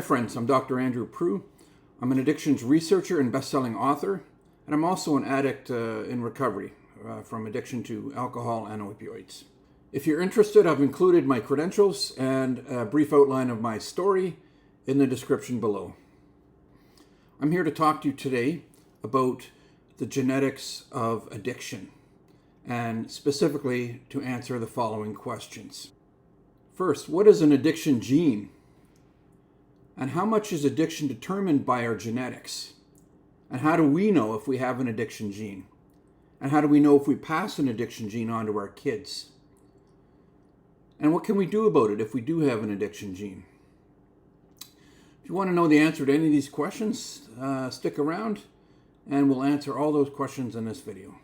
friends, I'm Dr. Andrew Proulx. I'm an addictions researcher and best-selling author, and I'm also an addict in recovery from addiction to alcohol and opioids. If you're interested, I've included my credentials and a brief outline of my story in the description below. I'm here to talk to you today about the genetics of addiction, and specifically to answer the following questions. First, what is an addiction gene? And how much is addiction determined by our genetics? And how do we know if we have an addiction gene? And how do we know if we pass an addiction gene on to our kids? And what can we do about it if we do have an addiction gene? If you want to know the answer to any of these questions, stick around and we'll answer all those questions in this video.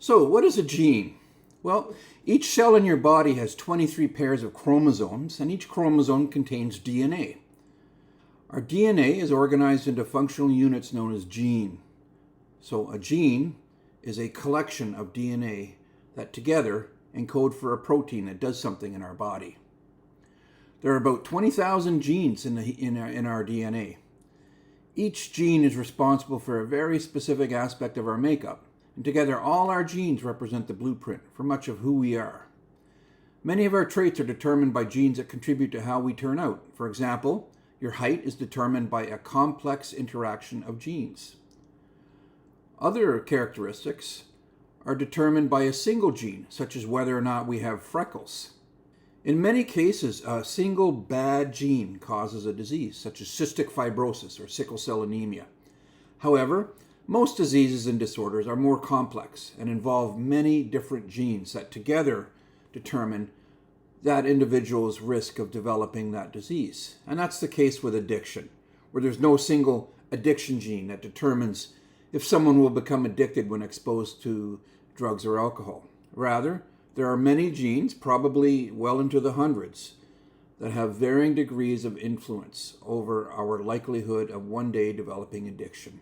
So, what is a gene? Well, each cell in your body has 23 pairs of chromosomes, and each chromosome contains DNA. Our DNA is organized into functional units known as gene. So, a gene is a collection of DNA that together encode for a protein that does something in our body. There are about 20,000 genes in our DNA. Each gene is responsible for a very specific aspect of our makeup. And together, all our genes represent the blueprint for much of who we are. Many of our traits are determined by genes that contribute to how we turn out. For example, your height is determined by a complex interaction of genes. Other characteristics are determined by a single gene, such as whether or not we have freckles. In many cases, a single bad gene causes a disease, such as cystic fibrosis or sickle cell anemia. However, most diseases and disorders are more complex and involve many different genes that together determine that individual's risk of developing that disease. And that's the case with addiction, where there's no single addiction gene that determines if someone will become addicted when exposed to drugs or alcohol. Rather, there are many genes, probably well into the hundreds, that have varying degrees of influence over our likelihood of one day developing addiction.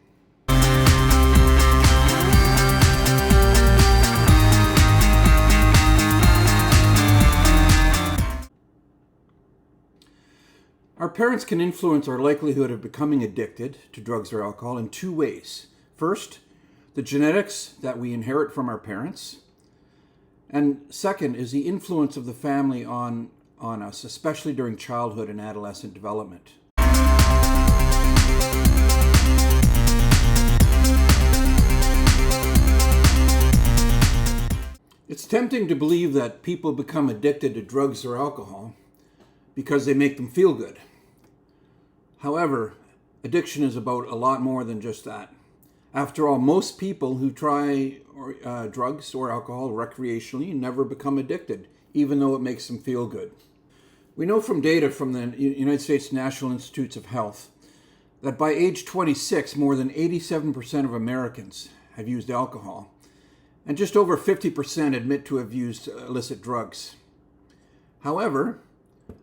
Our parents can influence our likelihood of becoming addicted to drugs or alcohol in two ways. First, the genetics that we inherit from our parents. And second is the influence of the family on us, especially during childhood and adolescent development. It's tempting to believe that people become addicted to drugs or alcohol because they make them feel good. However, addiction is about a lot more than just that. After all, most people who try drugs or alcohol recreationally never become addicted, even though it makes them feel good. We know from data from the United States National Institutes of Health that by age 26, more than 87% of Americans have used alcohol, and just over 50% admit to have used illicit drugs. However,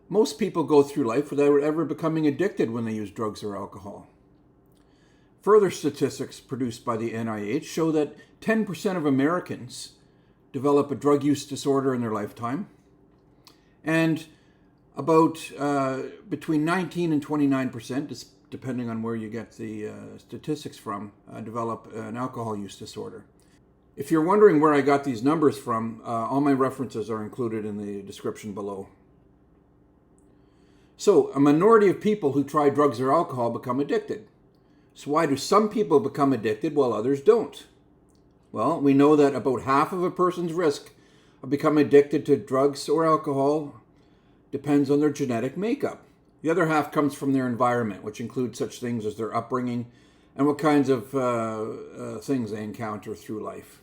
most people go through life without ever becoming addicted when they use drugs or alcohol. Further statistics produced by the NIH show that 10% of Americans develop a drug use disorder in their lifetime, and about between 19 and 29%, depending on where you get the statistics from, develop an alcohol use disorder. If you're wondering where I got these numbers from, all my references are included in the description below. So, a minority of people who try drugs or alcohol become addicted. So why do some people become addicted while others don't? Well, we know that about half of a person's risk of becoming addicted to drugs or alcohol depends on their genetic makeup. The other half comes from their environment, which includes such things as their upbringing and what kinds of things they encounter through life.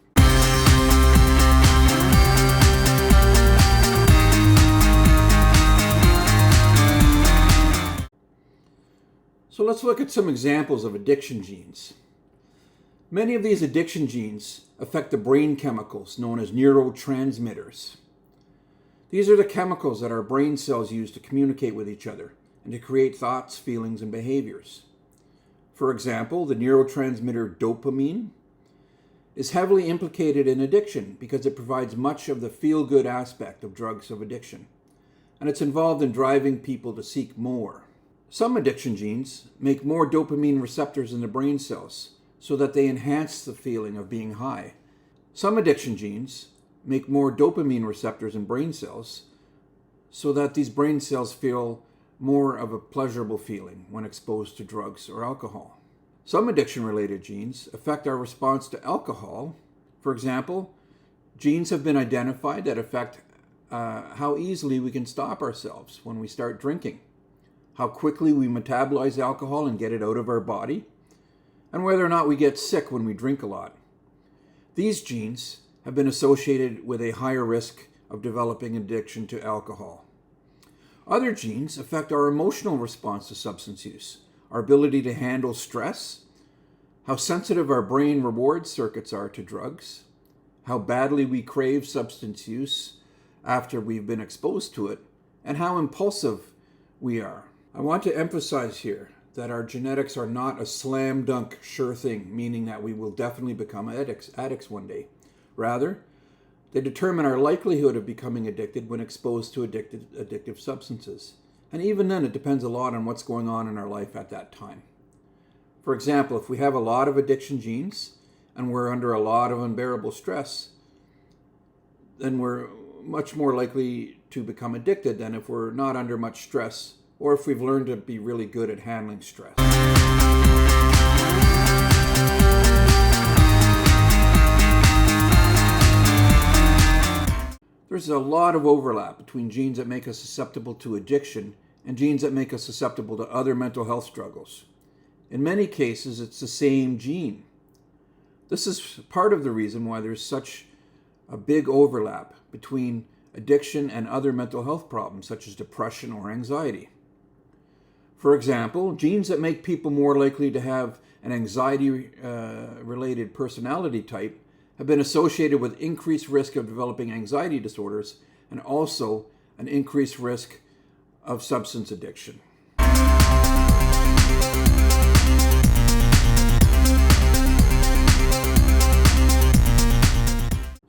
So let's look at some examples of addiction genes. Many of these addiction genes affect the brain chemicals known as neurotransmitters. These are the chemicals that our brain cells use to communicate with each other and to create thoughts, feelings, and behaviors. For example, the neurotransmitter dopamine is heavily implicated in addiction because it provides much of the feel-good aspect of drugs of addiction, and it's involved in driving people to seek more. Some addiction genes make more dopamine receptors in the brain cells so that they enhance the feeling of being high. Some addiction genes make more dopamine receptors in brain cells so that these brain cells feel more of a pleasurable feeling when exposed to drugs or alcohol. Some addiction-related genes affect our response to alcohol. For example, genes have been identified that affect how easily we can stop ourselves when we start drinking, how quickly we metabolize alcohol and get it out of our body, and whether or not we get sick when we drink a lot. These genes have been associated with a higher risk of developing addiction to alcohol. Other genes affect our emotional response to substance use, our ability to handle stress, how sensitive our brain reward circuits are to drugs, how badly we crave substance use after we've been exposed to it, and how impulsive we are. I want to emphasize here that our genetics are not a slam dunk sure thing, meaning that we will definitely become addicts one day. Rather, they determine our likelihood of becoming addicted when exposed to addictive substances. And even then, it depends a lot on what's going on in our life at that time. For example, if we have a lot of addiction genes and we're under a lot of unbearable stress, then we're much more likely to become addicted than if we're not under much stress or if we've learned to be really good at handling stress. There's a lot of overlap between genes that make us susceptible to addiction and genes that make us susceptible to other mental health struggles. In many cases, it's the same gene. This is part of the reason why there's such a big overlap between addiction and other mental health problems such as depression or anxiety. For example, genes that make people more likely to have an anxiety-related personality type have been associated with increased risk of developing anxiety disorders and also an increased risk of substance addiction.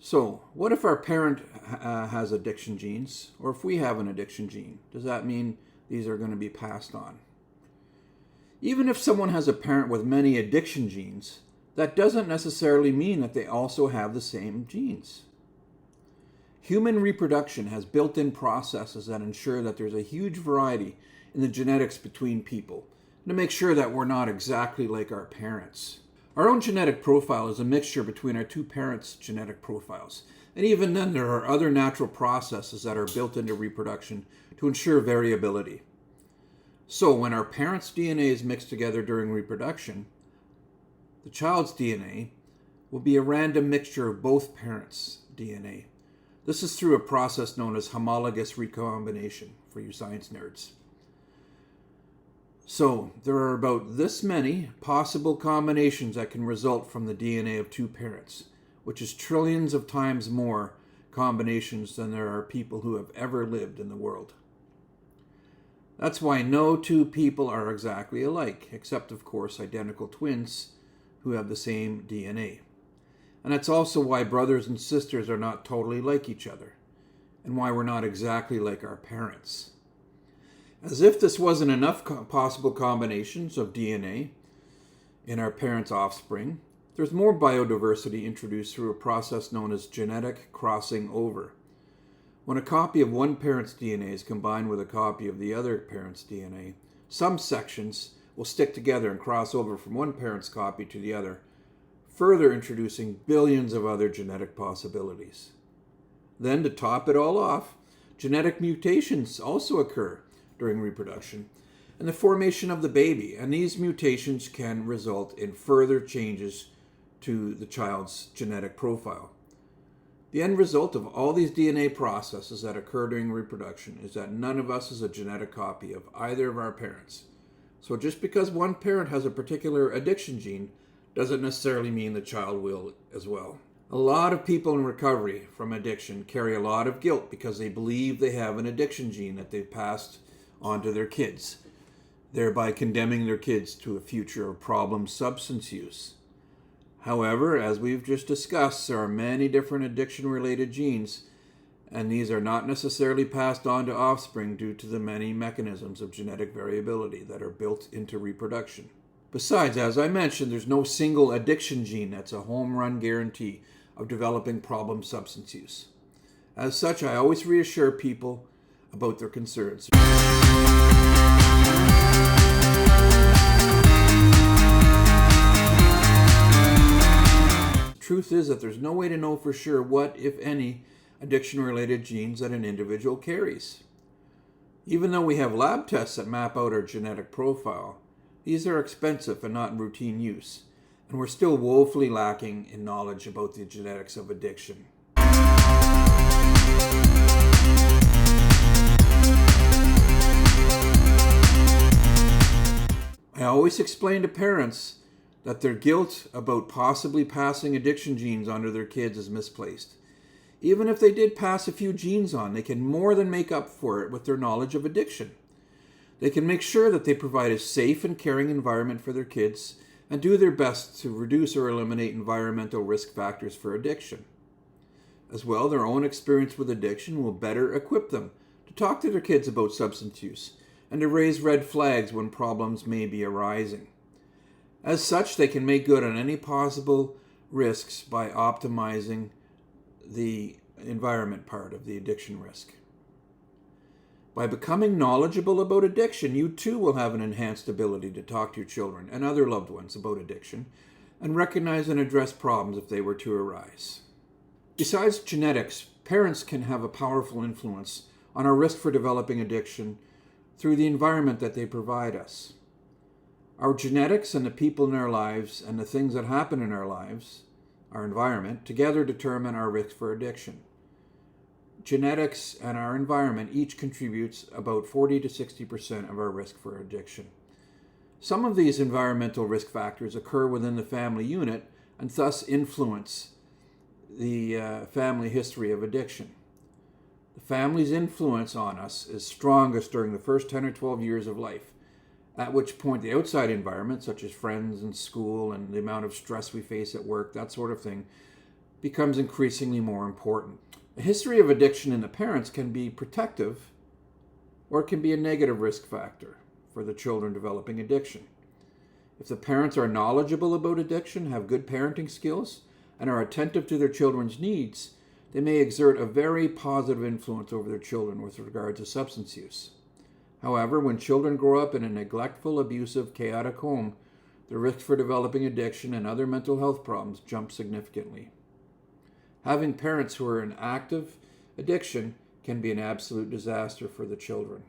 So, what if our parent has addiction genes, or if we have an addiction gene? Does that mean these are going to be passed on? Even if someone has a parent with many addiction genes, that doesn't necessarily mean that they also have the same genes. Human reproduction has built-in processes that ensure that there's a huge variety in the genetics between people, to make sure that we're not exactly like our parents. Our own genetic profile is a mixture between our two parents' genetic profiles, and even then there are other natural processes that are built into reproduction to ensure variability. So when our parents' DNA is mixed together during reproduction, the child's DNA will be a random mixture of both parents' DNA. This is through a process known as homologous recombination, for you science nerds. So there are about this many possible combinations that can result from the DNA of two parents, which is trillions of times more combinations than there are people who have ever lived in the world. That's why no two people are exactly alike, except of course identical twins who have the same DNA. And that's also why brothers and sisters are not totally like each other, and why we're not exactly like our parents. As if this wasn't enough possible combinations of DNA in our parents' offspring, there's more biodiversity introduced through a process known as genetic crossing over. When a copy of one parent's DNA is combined with a copy of the other parent's DNA, some sections will stick together and cross over from one parent's copy to the other, further introducing billions of other genetic possibilities. Then, to top it all off, genetic mutations also occur during reproduction and the formation of the baby, and these mutations can result in further changes to the child's genetic profile. The end result of all these DNA processes that occur during reproduction is that none of us is a genetic copy of either of our parents. So just because one parent has a particular addiction gene doesn't necessarily mean the child will as well. A lot of people in recovery from addiction carry a lot of guilt because they believe they have an addiction gene that they've passed on to their kids, thereby condemning their kids to a future of problem substance use. However, as we've just discussed, there are many different addiction-related genes, and these are not necessarily passed on to offspring due to the many mechanisms of genetic variability that are built into reproduction. Besides, as I mentioned, there's no single addiction gene that's a home run guarantee of developing problem substance use. As such, I always reassure people about their concerns. The truth is that there's no way to know for sure what, if any, addiction-related genes that an individual carries. Even though we have lab tests that map out our genetic profile, these are expensive and not in routine use, and we're still woefully lacking in knowledge about the genetics of addiction. I always explain to parents that their guilt about possibly passing addiction genes onto their kids is misplaced. Even if they did pass a few genes on, they can more than make up for it with their knowledge of addiction. They can make sure that they provide a safe and caring environment for their kids and do their best to reduce or eliminate environmental risk factors for addiction. As well, their own experience with addiction will better equip them to talk to their kids about substance use and to raise red flags when problems may be arising. As such, they can make good on any possible risks by optimizing the environment part of the addiction risk. By becoming knowledgeable about addiction, you too will have an enhanced ability to talk to your children and other loved ones about addiction and recognize and address problems if they were to arise. Besides genetics, parents can have a powerful influence on our risk for developing addiction through the environment that they provide us. Our genetics and the people in our lives and the things that happen in our lives, our environment, together determine our risk for addiction. Genetics and our environment each contributes about 40 to 60% of our risk for addiction. Some of these environmental risk factors occur within the family unit and thus influence the family history of addiction. The family's influence on us is strongest during the first 10 or 12 years of life, at which point the outside environment, such as friends and school and the amount of stress we face at work, that sort of thing, becomes increasingly more important. A history of addiction in the parents can be protective, or it can be a negative risk factor for the children developing addiction. If the parents are knowledgeable about addiction, have good parenting skills, and are attentive to their children's needs, they may exert a very positive influence over their children with regard to substance use. However, when children grow up in a neglectful, abusive, chaotic home, the risk for developing addiction and other mental health problems jumps significantly. Having parents who are in active addiction can be an absolute disaster for the children.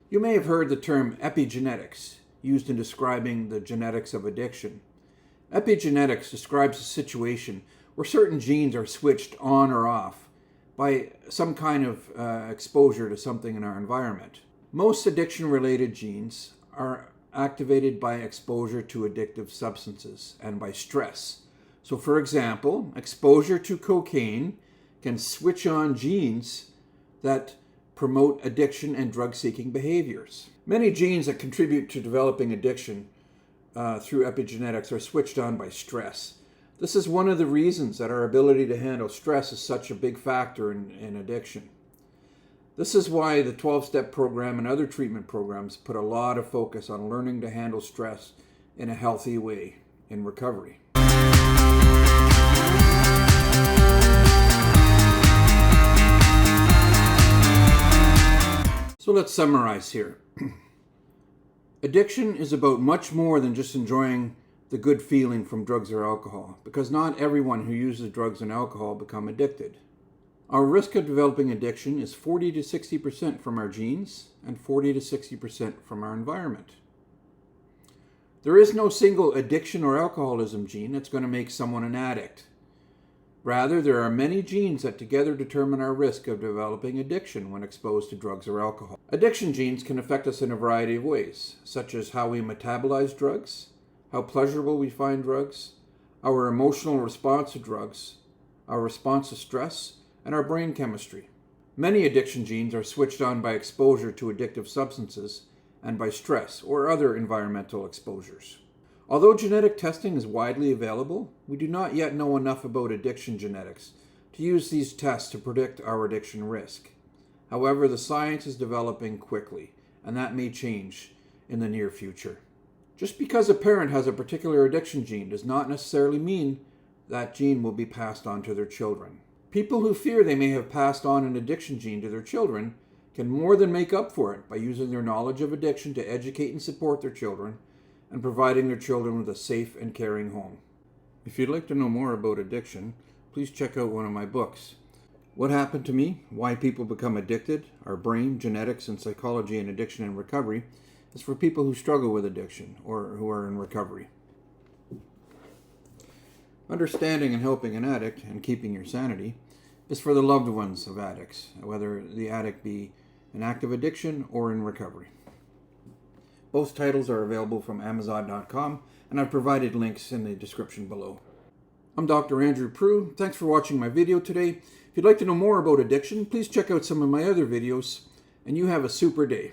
You may have heard the term epigenetics used in describing the genetics of addiction. Epigenetics describes a situation where certain genes are switched on or off by some kind of exposure to something in our environment. Most addiction-related genes are activated by exposure to addictive substances and by stress. So, for example, exposure to cocaine can switch on genes that promote addiction and drug-seeking behaviors. Many genes that contribute to developing addiction through epigenetics are switched on by stress. This is one of the reasons that our ability to handle stress is such a big factor in addiction. This is why the 12-step program and other treatment programs put a lot of focus on learning to handle stress in a healthy way in recovery. So let's summarize here. Addiction is about much more than just enjoying the good feeling from drugs or alcohol, because not everyone who uses drugs and alcohol become addicted. Our risk of developing addiction is 40 to 60% from our genes and 40 to 60% from our environment. There is no single addiction or alcoholism gene that's going to make someone an addict. Rather, there are many genes that together determine our risk of developing addiction when exposed to drugs or alcohol. Addiction genes can affect us in a variety of ways, such as how we metabolize drugs, how pleasurable we find drugs, our emotional response to drugs, our response to stress, and our brain chemistry. Many addiction genes are switched on by exposure to addictive substances and by stress or other environmental exposures. Although genetic testing is widely available, we do not yet know enough about addiction genetics to use these tests to predict our addiction risk. However, the science is developing quickly, and that may change in the near future. Just because a parent has a particular addiction gene does not necessarily mean that gene will be passed on to their children. People who fear they may have passed on an addiction gene to their children can more than make up for it by using their knowledge of addiction to educate and support their children and providing their children with a safe and caring home. If you'd like to know more about addiction, please check out one of my books. What Happened to Me? Why People Become Addicted, Our Brain, Genetics, and Psychology in Addiction and Recovery is for people who struggle with addiction or who are in recovery. Understanding and helping an addict and keeping your sanity is for the loved ones of addicts, whether the addict be in active addiction or in recovery. Both titles are available from Amazon.com, and I've provided links in the description below. I'm Dr. Andrew Proulx. Thanks for watching my video today. If you'd like to know more about addiction, please check out some of my other videos, and you have a super day.